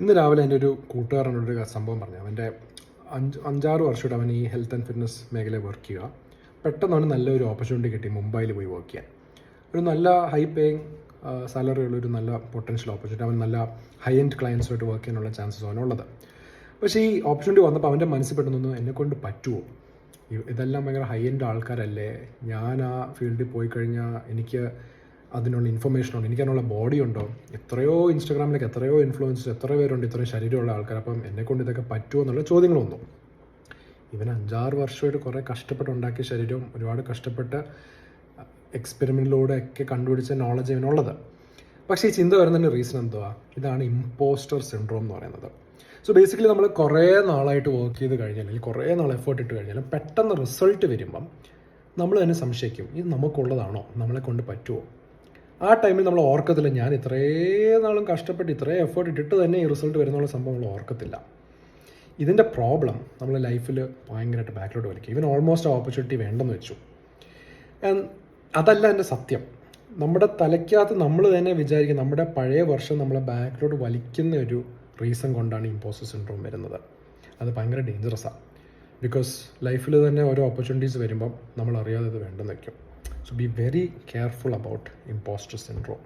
ഇന്ന് രാവിലെ എൻ്റെ ഒരു കൂട്ടുകാരനോടൊരു സംഭവം പറഞ്ഞു. അവൻ്റെ 5-6 വർഷമായിട്ട് അവൻ ഈ ഹെൽത്ത് ആൻഡ് ഫിറ്റ്നസ് മേഖലയിൽ വർക്ക് ചെയ്യുക. പെട്ടെന്ന് അവന് നല്ലൊരു ഓപ്പർച്യൂണിറ്റി കിട്ടി മുംബൈയിൽ പോയി വർക്ക് ചെയ്യാൻ. ഒരു നല്ല ഹൈ പേയിങ് സാലറി ഉള്ളൊരു നല്ല പൊട്ടൻഷ്യൽ ഓപ്പർച്യൂണിറ്റി. അവൻ നല്ല ഹൈ എൻഡ് ക്ലയൻസുമായിട്ട് വർക്ക് ചെയ്യാനുള്ള ചാൻസസ് അവനുള്ളത്. പക്ഷേ ഈ ഓപ്പർച്യൂണിറ്റി വന്നപ്പോൾ അവൻ്റെ മനസ്സിൽ പെട്ടെന്നൊന്നും എന്നെക്കൊണ്ട് പറ്റുമോ, ഇതെല്ലാം ഭയങ്കര ഹൈ എൻഡ് ആൾക്കാരല്ലേ, ഞാൻ ആ ഫീൽഡിൽ പോയി കഴിഞ്ഞാൽ എനിക്ക് അതിനുള്ള ഇൻഫർമേഷനുണ്ട്, എനിക്കതിനുള്ള ബോഡി ഉണ്ടോ, എത്രയോ ഇൻസ്റ്റാഗ്രാമിലേക്ക് എത്രയോ ഇൻഫ്ലുവൻസേഴ്സ് എത്ര പേരുണ്ട് ഇത്രയും ശരീരമുള്ള ആൾക്കാർ, അപ്പം എന്നെക്കൊണ്ട് ഇതൊക്കെ പറ്റുമോ എന്നുള്ള ചോദ്യങ്ങൾ വന്നു. ഇവൻ 5-6 വർഷമായിട്ട് കുറേ കഷ്ടപ്പെട്ടുണ്ടാക്കിയ ശരീരവും ഒരുപാട് കഷ്ടപ്പെട്ട് എക്സ്പെരിമെൻറ്റിലൂടെ ഒക്കെ കണ്ടുപിടിച്ച നോളജ് ഇവനുള്ളത്. പക്ഷേ ഈ ചിന്ത വരുന്നതിൻ്റെ റീസൺ എന്തുവാ? ഇതാണ് ഇമ്പോസ്റ്റർ സിൻഡ്രോം എന്ന് പറയുന്നത്. സോ ബേസിക്കലി നമ്മൾ കുറേ നാളായിട്ട് വർക്ക് ചെയ്ത് കഴിഞ്ഞാൽ, അല്ലെങ്കിൽ കുറേ നാൾ എഫേർട്ട് ഇട്ട് കഴിഞ്ഞാലും പെട്ടെന്ന് റിസൾട്ട് വരുമ്പം നമ്മൾ തന്നെ സംശയിക്കും, ഇത് നമുക്കുള്ളതാണോ, നമ്മളെ കൊണ്ട് പറ്റുമോ. ആ ടൈമിൽ നമ്മൾ ഓർക്കത്തില്ല, ഞാൻ ഇത്രയും നാളും കഷ്ടപ്പെട്ട് ഇത്രയും എഫേർട്ട് ഇട്ടിട്ട് തന്നെ ഈ റിസൾട്ട് വരുന്നുള്ള സംഭവം നമ്മൾ ഓർക്കത്തില്ല. ഇതിൻ്റെ പ്രോബ്ലം നമ്മുടെ ലൈഫിൽ ഭയങ്കരമായിട്ട് ബാക്കിലോട്ട് വലിക്കും. ഇവൻ ഓൾമോസ്റ്റ് ഓപ്പർച്യൂണിറ്റി വേണ്ടെന്ന് വെച്ചു. അതല്ല എൻ്റെ സത്യം. നമ്മുടെ തലയ്ക്കകത്ത് നമ്മൾ തന്നെ വിചാരിക്കും, നമ്മുടെ പഴയ വർഷം നമ്മളെ ബാക്കിലോട്ട് വലിക്കുന്ന ഒരു റീസൺ കൊണ്ടാണ് ഇമ്പോസ്റ്റർ സിൻഡ്രോം വരുന്നത്. അത് ഭയങ്കര ഡേഞ്ചറസാണ്. ബിക്കോസ് ലൈഫിൽ തന്നെ ഓരോ ഓപ്പർച്യൂണിറ്റീസ് വരുമ്പം നമ്മൾ അറിയാതെ ഇത് വേണ്ടെന്ന് വയ്ക്കും. So be very careful about imposter syndrome.